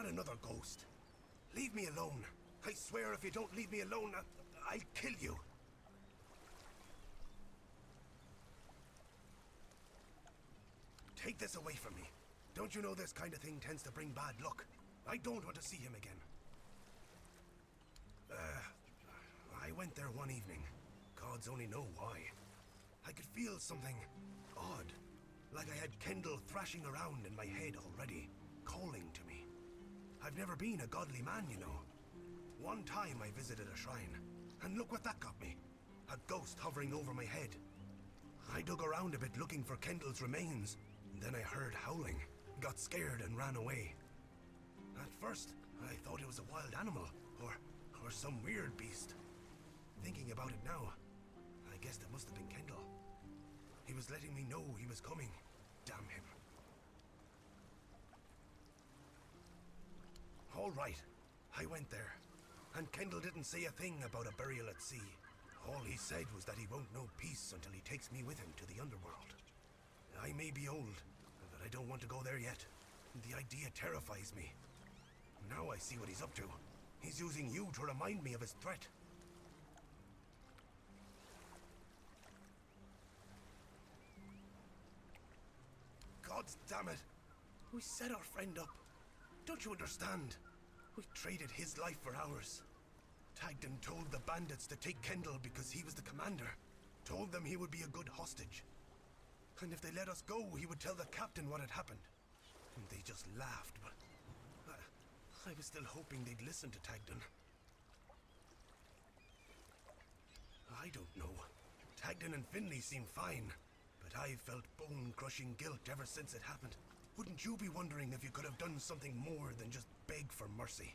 not another ghost. Leave me alone. I swear if you don't leave me alone, I'll kill you. Take this away from me. Don't you know this kind of thing tends to bring bad luck? I don't want to see him again. I went there one evening. Gods only know why. I could feel something odd. Like I had Kendall thrashing around in my head already, calling to me. I've never been a godly man, you know. One time I visited a shrine, and look what that got me. A ghost hovering over my head. I dug around a bit looking for Kendall's remains, and then I heard howling, got scared and ran away. At first, I thought it was a wild animal, or some weird beast. Thinking about it now, I guess that must have been Kendall. He was letting me know he was coming. Damn him. All right, I went there, and Kendall didn't say a thing about a burial at sea. All he said was that he won't know peace until he takes me with him to the underworld. I may be old, but I don't want to go there yet. The idea terrifies me. Now I see what he's up to. He's using you to remind me of his threat. God damn it! We set our friend up. Don't you understand? We traded his life for ours. Tagden told the bandits to take Kendall because he was the commander. Told them he would be a good hostage. And if they let us go, he would tell the captain what had happened. And they just laughed, but I was still hoping they'd listen to Tagden. I don't know. Tagden and Finley seem fine, but I've felt bone-crushing guilt ever since it happened. Wouldn't you be wondering if you could have done something more than just beg for mercy?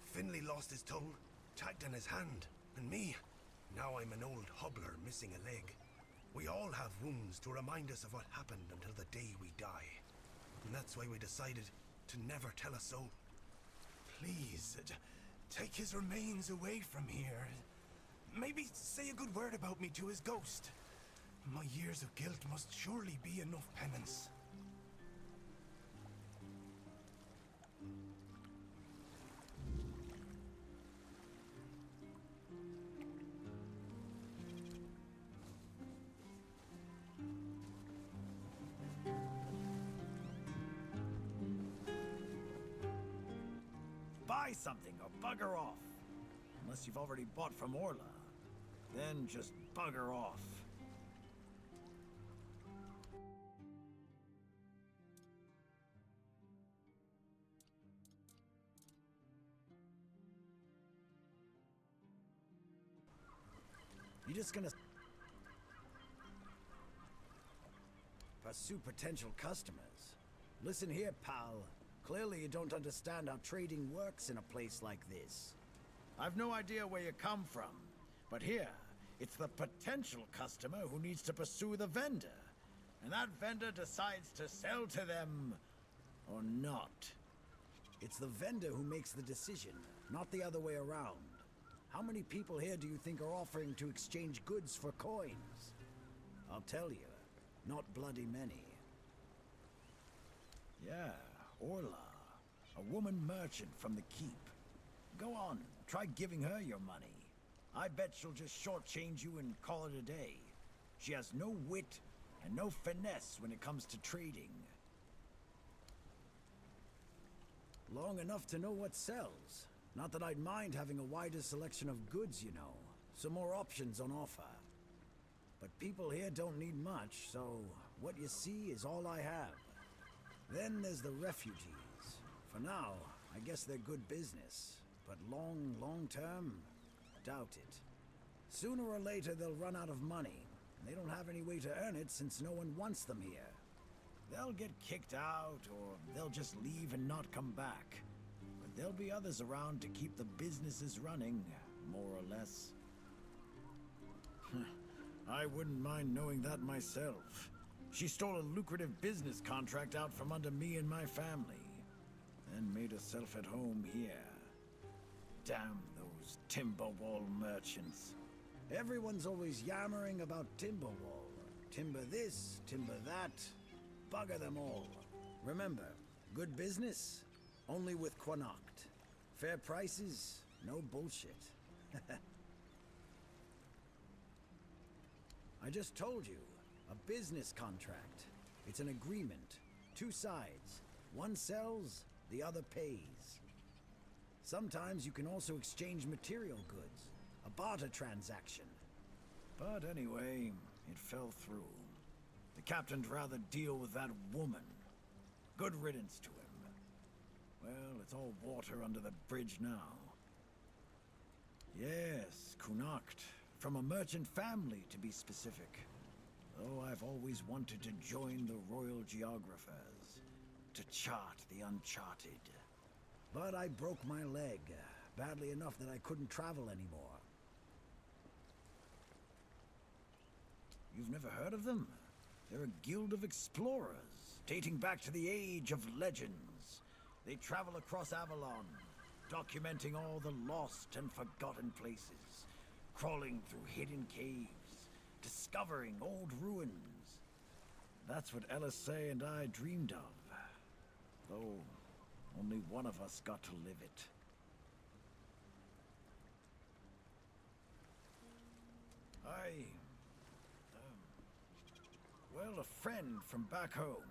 Finley lost his tongue, Tagden his hand, and me. Now I'm an old hobbler missing a leg. We all have wounds to remind us of what happened until the day we die. And that's why we decided to never tell a soul. Please, take his remains away from here. Maybe say a good word about me to his ghost. My years of guilt must surely be enough penance. Buy something or bugger off. Unless you've already bought from Orla. Then just bugger off. You're just gonna pursue potential customers. Listen here, pal. Clearly you don't understand how trading works in a place like this. I've no idea where you come from, but here, it's the potential customer who needs to pursue the vendor. And that vendor decides to sell to them, or not. It's the vendor who makes the decision, not the other way around. How many people here do you think are offering to exchange goods for coins? I'll tell you, not bloody many. Yeah, Orla, a woman merchant from the keep. Go on, try giving her your money. I bet she'll just shortchange you and call it a day. She has no wit and no finesse when it comes to trading. Long enough to know what sells. Not that I'd mind having a wider selection of goods, you know. Some more options on offer. But people here don't need much, so what you see is all I have. Then there's the refugees. For now, I guess they're good business. But long term, doubt it. Sooner or later they'll run out of money. They don't have any way to earn it since no one wants them here. They'll get kicked out, or they'll just leave and not come back. But there'll be others around to keep the businesses running, more or less. I wouldn't mind knowing that myself. She stole a lucrative business contract out from under me and my family, then made herself at home here. Damn those Timberwall merchants. Everyone's always yammering about Timberwall. Timber this, timber that. Bugger them all. Remember, good business Only with Quanacht. Fair prices, no bullshit. I just told you. A business contract. It's an agreement. Two sides. One sells, the other pays. Sometimes you can also exchange material goods. A barter transaction. But anyway, it fell through. The captain'd rather deal with that woman. Good riddance to him. Well, it's all water under the bridge now. Yes, Quanacht. From a merchant family, to be specific. Though I've always wanted to join the Royal Geographers. To chart the uncharted. But I broke my leg, badly enough that I couldn't travel anymore. You've never heard of them? They're a guild of explorers, dating back to the age of legends. They travel across Avalon, documenting all the lost and forgotten places, crawling through hidden caves, discovering old ruins. That's what LSA and I dreamed of, though only one of us got to live it. Well, a friend from back home.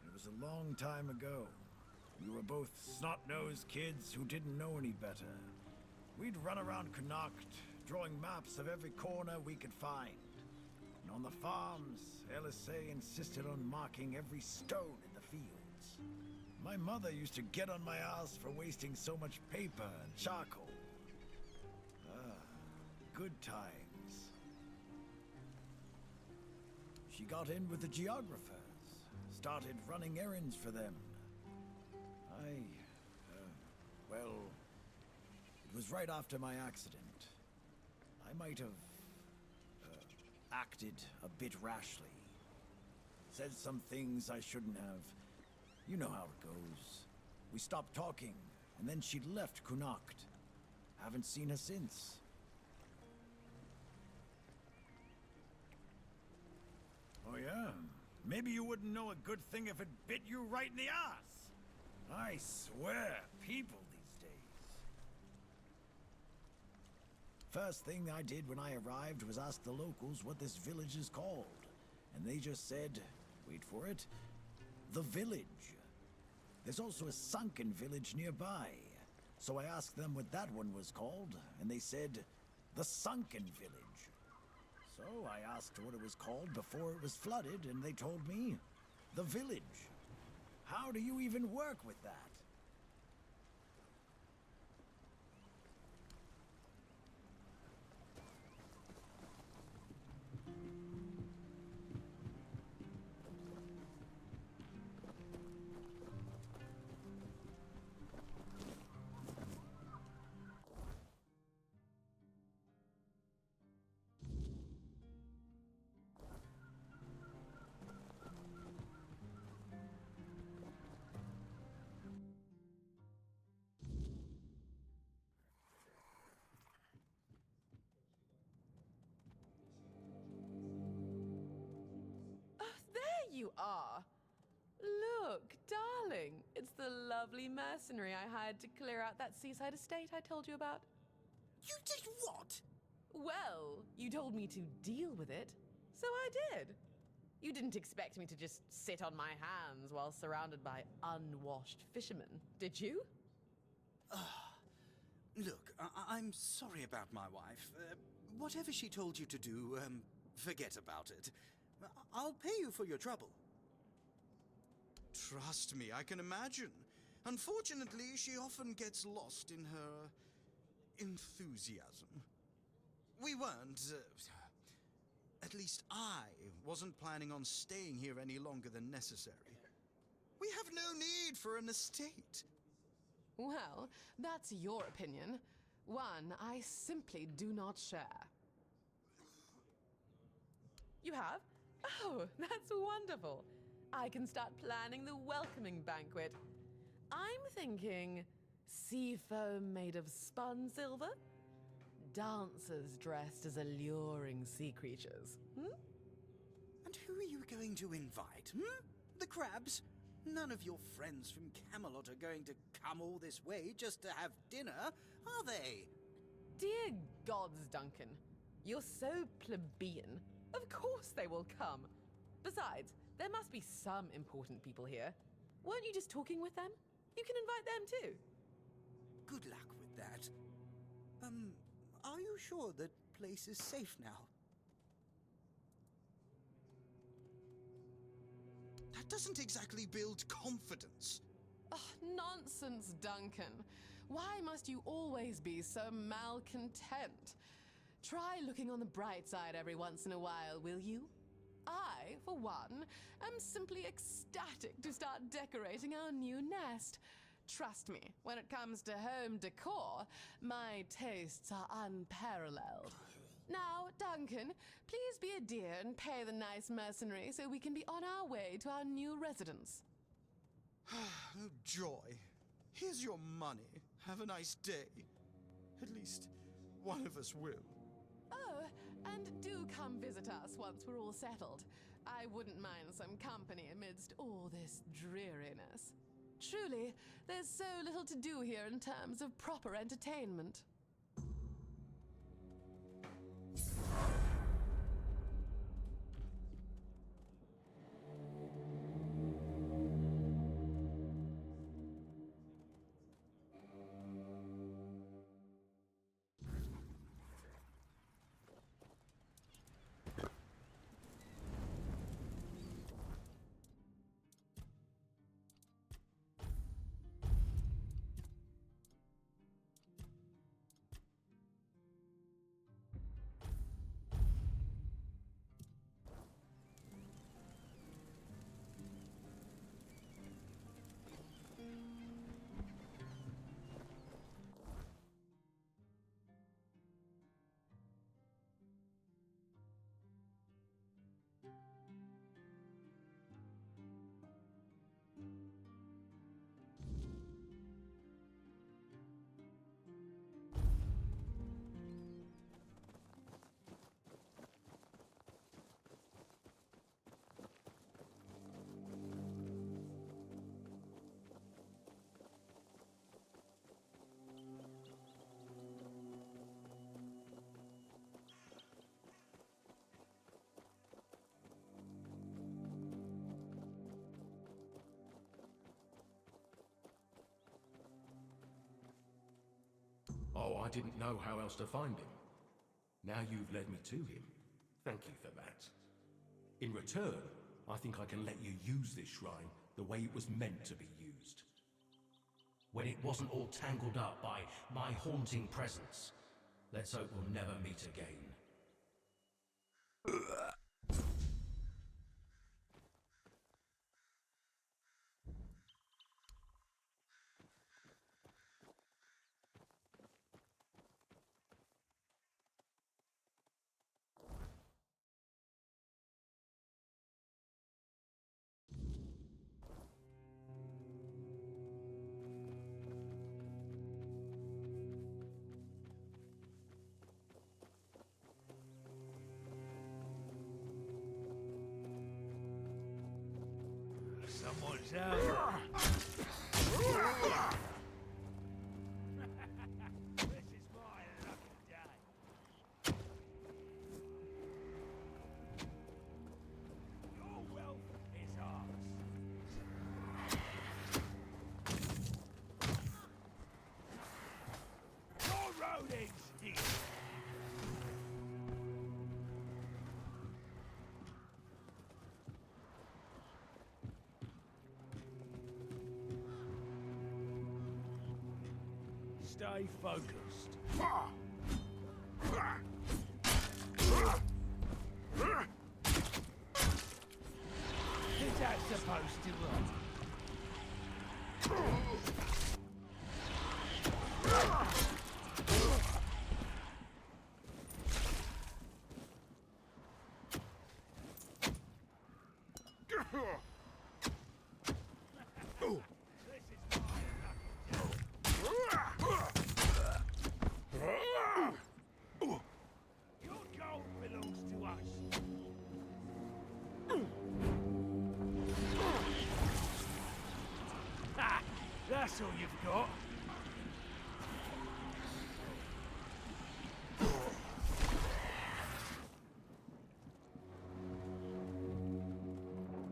It was a long time ago. We were both snot-nosed kids who didn't know any better. We'd run around Connacht, drawing maps of every corner we could find. And on the farms, LSA insisted on marking every stone in the fields. My mother used to get on my ass for wasting so much paper and charcoal. Good times. She got in with the geographers, started running errands for them. Well, it was right after my accident. I might have acted a bit rashly. Said some things I shouldn't have. You know how it goes. We stopped talking, and then she left Connacht. Haven't seen her since. Oh yeah? Maybe you wouldn't know a good thing if it bit you right in the ass. I swear, people these days. First thing I did when I arrived was ask the locals what this village is called. And they just said, wait for it, the village. There's also a sunken village nearby. So I asked them what that one was called, and they said, the sunken village. So I asked what it was called before it was flooded, and they told me, the village. How do you even work with that? You are. Look, darling, it's the lovely mercenary I hired to clear out that seaside estate I told you about. You did what? Well, you told me to deal with it, so I did. You didn't expect me to just sit on my hands while surrounded by unwashed fishermen, did you? Look, I'm sorry about my wife. Whatever she told you to do, forget about it. I'll pay you for your trouble. Trust me, I can imagine. Unfortunately, she often gets lost in her enthusiasm. We weren't, at least I wasn't planning on staying here any longer than necessary. We have no need for an estate. Well, that's your opinion. One I simply do not share. You have? Oh, that's wonderful. I can start planning the welcoming banquet. I'm thinking seafoam made of spun silver, dancers dressed as alluring sea creatures. And who are you going to invite, The crabs? None of your friends from Camelot are going to come all this way just to have dinner, are they? Dear gods, Duncan. You're so plebeian. Of course they will come. Besides, there must be some important people here. Weren't you just talking with them? You can invite them too. Good luck with that. Are you sure that place is safe now? That doesn't exactly build confidence. Oh, nonsense, Duncan. Why must you always be so malcontent? Try looking on the bright side every once in a while, will you? I, for one, am simply ecstatic to start decorating our new nest. Trust me, when it comes to home decor, my tastes are unparalleled. Now, Duncan, please be a dear and pay the nice mercenary so we can be on our way to our new residence. Oh, joy. Here's your money. Have a nice day. At least, one of us will. Oh, and do come visit us once we're all settled. I wouldn't mind some company amidst all this dreariness. Truly, there's so little to do here in terms of proper entertainment. Oh, I didn't know how else to find him. Now you've led me to him. Thank you for that. In return, I think I can let you use this shrine the way it was meant to be used. When it wasn't all tangled up by my haunting presence. Let's hope we'll never meet again. Someone's out. This is my lucky day. Your wealth is ours. Your road ends here. Stay focused. Is that supposed to run? Your gold belongs to us. That's all you've got?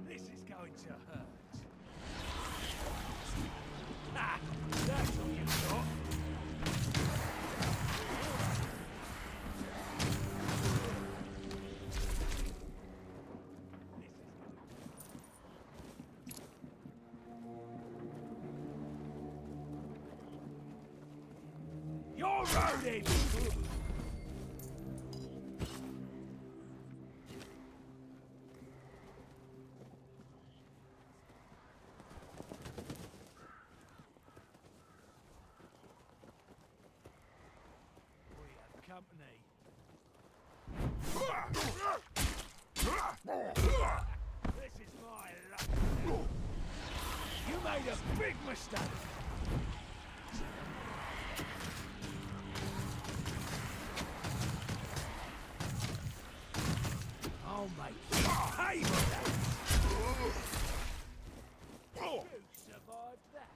This is going to hurt. Ha! That's all you've got? You're loaded! We have company. This is my luck. You made a big mistake. I'll make you pay for that. You survived that.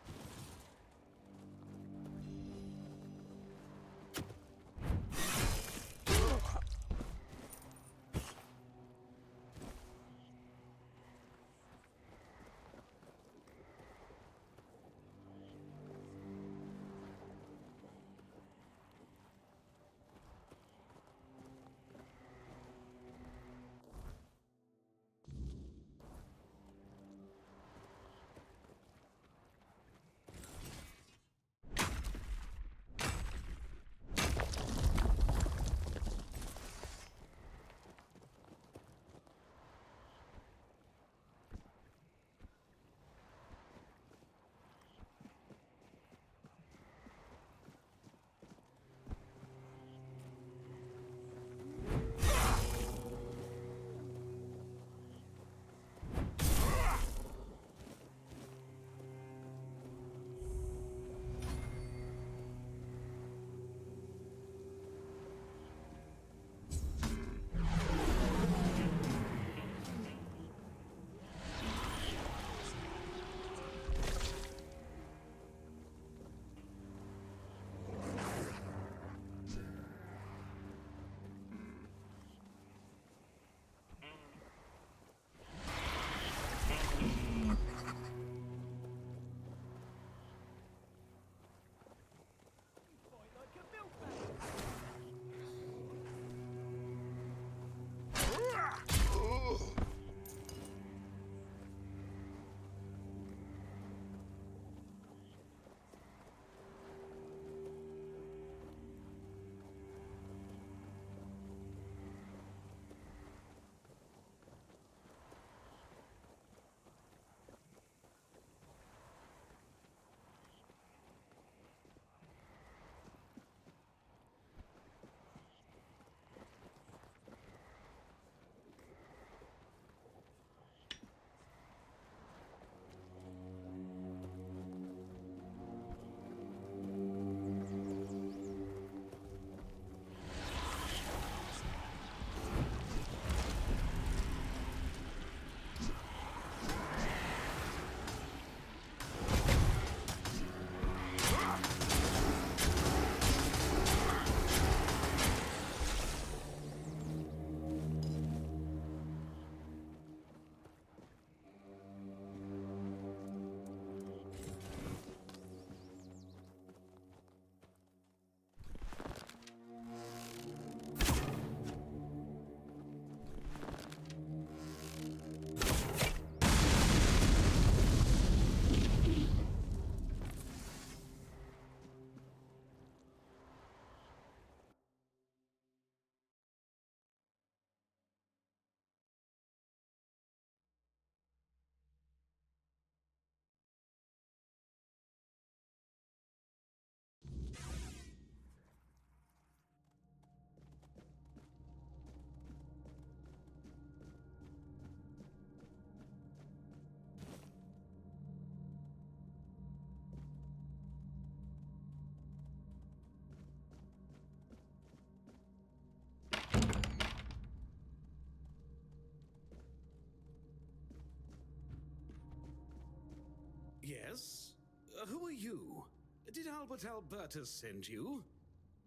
Yes? Who are you? Did Albert Albertus send you?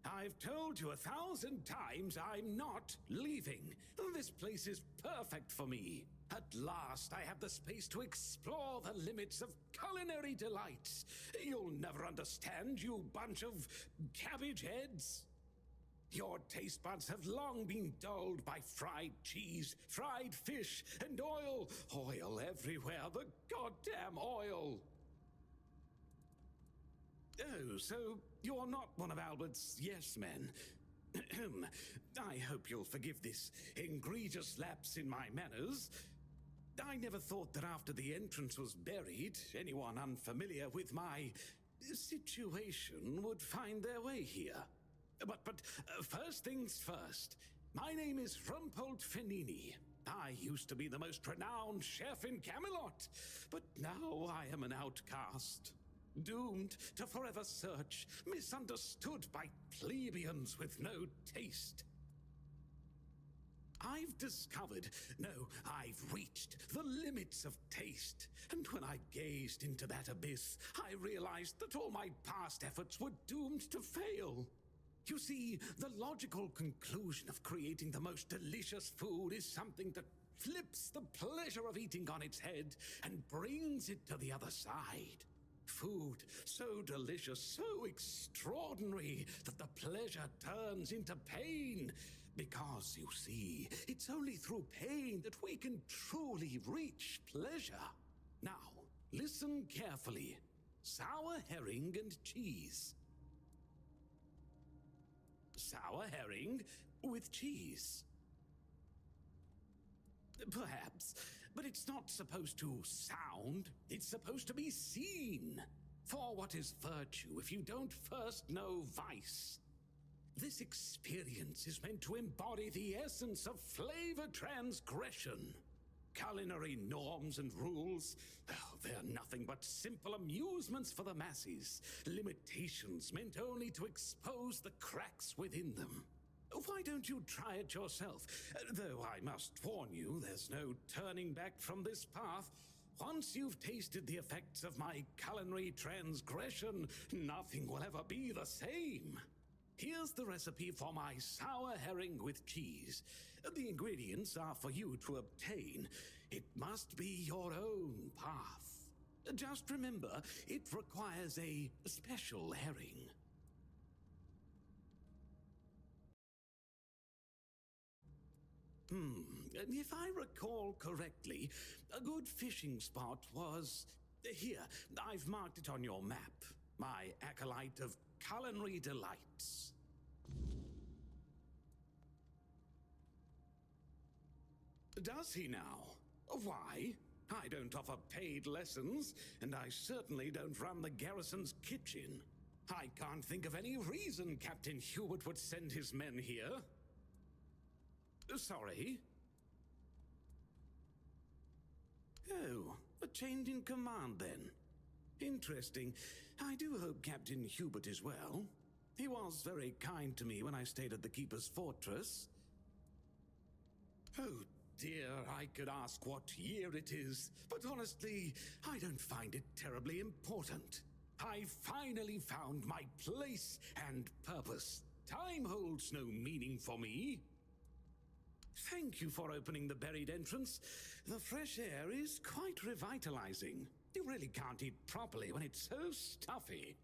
I've told you 1,000 times I'm not leaving. This place is perfect for me. At last, I have the space to explore the limits of culinary delights. You'll never understand, you bunch of cabbage heads. Your taste buds have long been dulled by fried cheese, fried fish, and oil. Oil everywhere, the goddamn oil. Oh, so you're not one of Albert's yes men. I hope you'll forgive this egregious lapse in my manners. I never thought that after the entrance was buried, anyone unfamiliar with my situation would find their way here. But first things first. My name is Rumpold Fenini. I used to be the most renowned chef in Camelot, but now I am an outcast. Doomed to forever search, misunderstood by plebeians with no taste. I've discovered, no, I've reached the limits of taste. And when I gazed into that abyss, I realized that all my past efforts were doomed to fail. You see, the logical conclusion of creating the most delicious food is something that flips the pleasure of eating on its head and brings it to the other side. Food so delicious, so extraordinary, that the pleasure turns into pain. Because, you see, it's only through pain that we can truly reach pleasure. Now, listen carefully. Sour herring and cheese. Sour herring with cheese. Perhaps, but it's not supposed to sound, it's supposed to be seen. For what is virtue if you don't first know vice? This experience is meant to embody the essence of flavor transgression. Culinary norms and rules, they're nothing but simple amusements for the masses. Limitations meant only to expose the cracks within them. Why don't you try it yourself? Though I must warn you, there's no turning back from this path. Once you've tasted the effects of my culinary transgression, nothing will ever be the same. Here's the recipe for my sour herring with cheese. The ingredients are for you to obtain. It must be your own path. Just remember, it requires a special herring. If I recall correctly, a good fishing spot was... Here, I've marked it on your map. My acolyte of culinary delights. Does he now? Why? I don't offer paid lessons, and I certainly don't run the garrison's kitchen. I can't think of any reason Captain Hubert would send his men here. Sorry? Oh, a change in command then. Interesting. I do hope Captain Hubert is well. He was very kind to me when I stayed at the Keeper's Fortress. Oh dear, I could ask what year it is, but honestly, I don't find it terribly important. I finally found my place and purpose. Time holds no meaning for me. Thank you for opening the buried entrance. The fresh air is quite revitalizing. You really can't eat properly when it's so stuffy.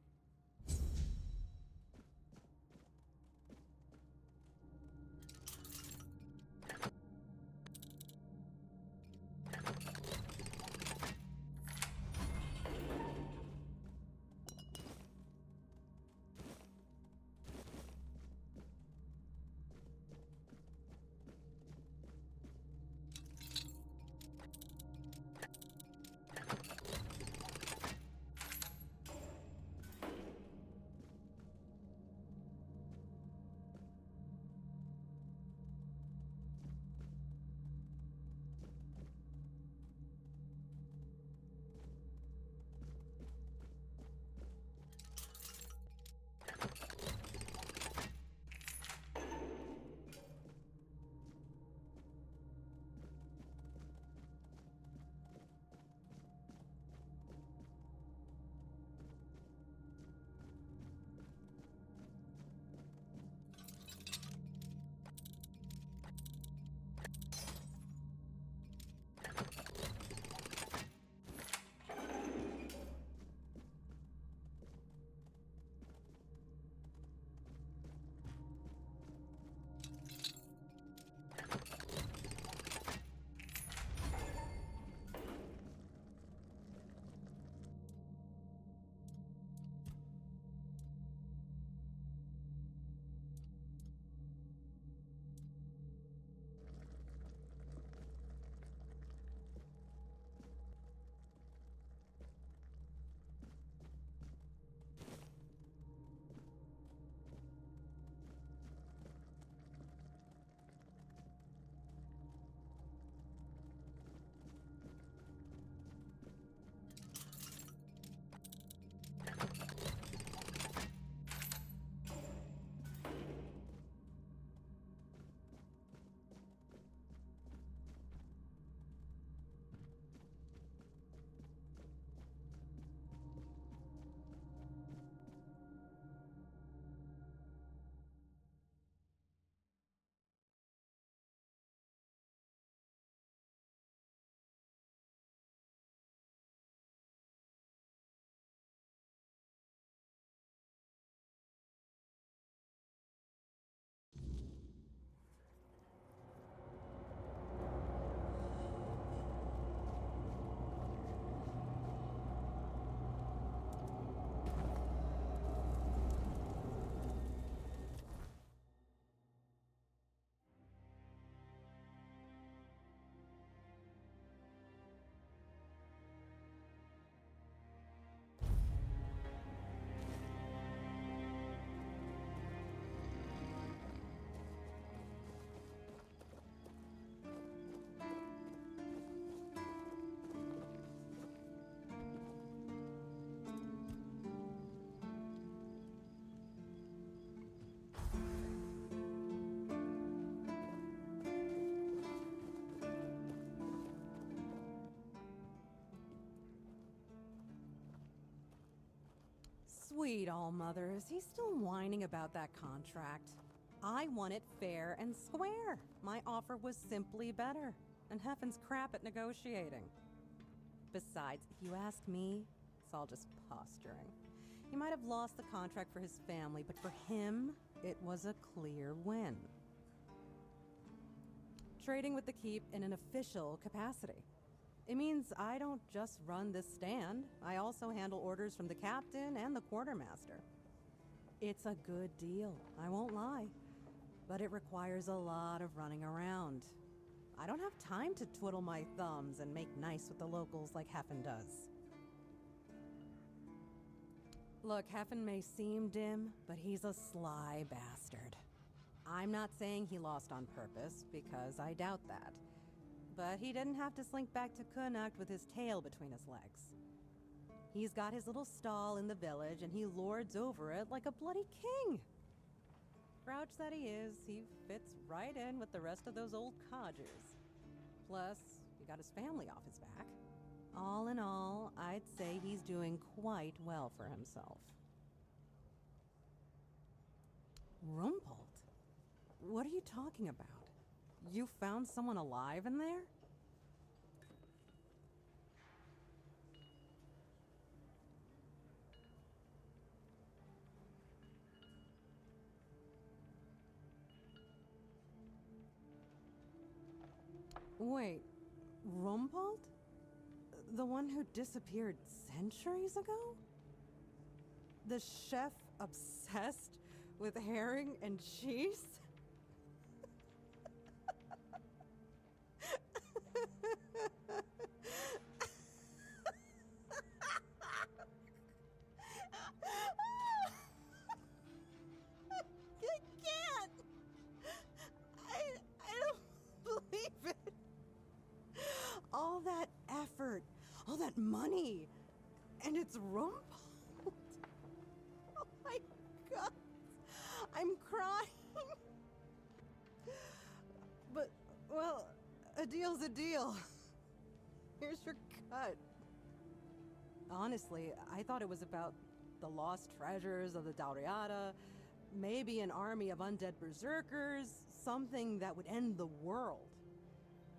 Sweet All-Mothers, he's still whining about that contract. I want it fair and square. My offer was simply better, and Heffen's crap at negotiating. Besides, if you ask me, it's all just posturing. He might have lost the contract for his family, but for him, it was a clear win. Trading with the Keep in an official capacity. It means I don't just run this stand, I also handle orders from the captain and the quartermaster. It's a good deal, I won't lie, but it requires a lot of running around. I don't have time to twiddle my thumbs and make nice with the locals like Heffen does. Look, Heffen may seem dim, but he's a sly bastard. I'm not saying he lost on purpose, because I doubt that. But he didn't have to slink back to Connacht with his tail between his legs. He's got his little stall in the village, and he lords over it like a bloody king. Grouch that he is, he fits right in with the rest of those old codgers. Plus, he got his family off his back. All in all, I'd say he's doing quite well for himself. Rumpold? What are you talking about? You found someone alive in there? Wait, Rumpold? The one who disappeared centuries ago? The chef obsessed with herring and cheese? All that effort, all that money, and it's Rumpold. Oh my God, I'm crying. But, well, a deal's a deal. Here's your cut. Honestly, I thought it was about the lost treasures of the Dauriata, maybe an army of undead berserkers, something that would end the world.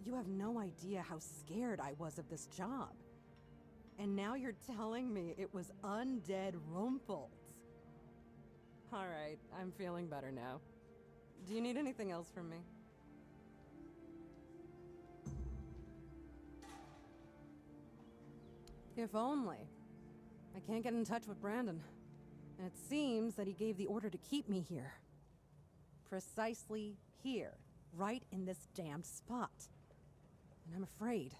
You have no idea how scared I was of this job. And now you're telling me it was undead Rumpolds. Alright, I'm feeling better now. Do you need anything else from me? If only. I can't get in touch with Brandon. And it seems that he gave the order to keep me here. Precisely here. Right in this damned spot. And I'm afraid,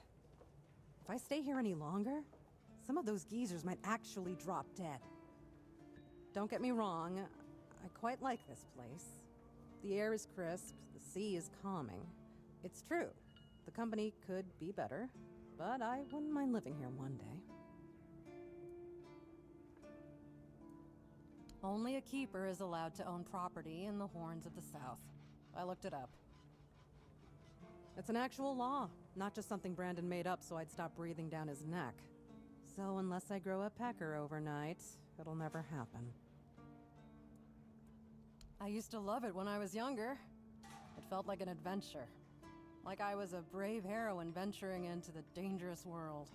if I stay here any longer, some of those geezers might actually drop dead. Don't get me wrong, I quite like this place. The air is crisp, the sea is calming. It's true, the company could be better, but I wouldn't mind living here one day. Only a keeper is allowed to own property in the Horns of the South. I looked it up. It's an actual law, not just something Brandon made up so I'd stop breathing down his neck. So unless I grow a pecker overnight, it'll never happen. I used to love it when I was younger. It felt like an adventure. Like I was a brave heroine venturing into the dangerous world.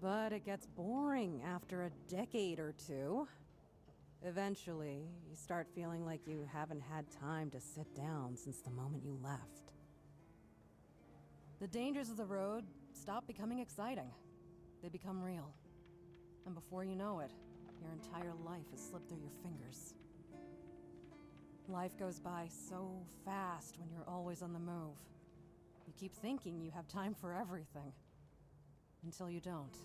But it gets boring after a decade or two. Eventually, you start feeling like you haven't had time to sit down since the moment you left. The dangers of the road stop becoming exciting. They become real. And before you know it, your entire life has slipped through your fingers. Life goes by so fast when you're always on the move. You keep thinking you have time for everything. Until you don't.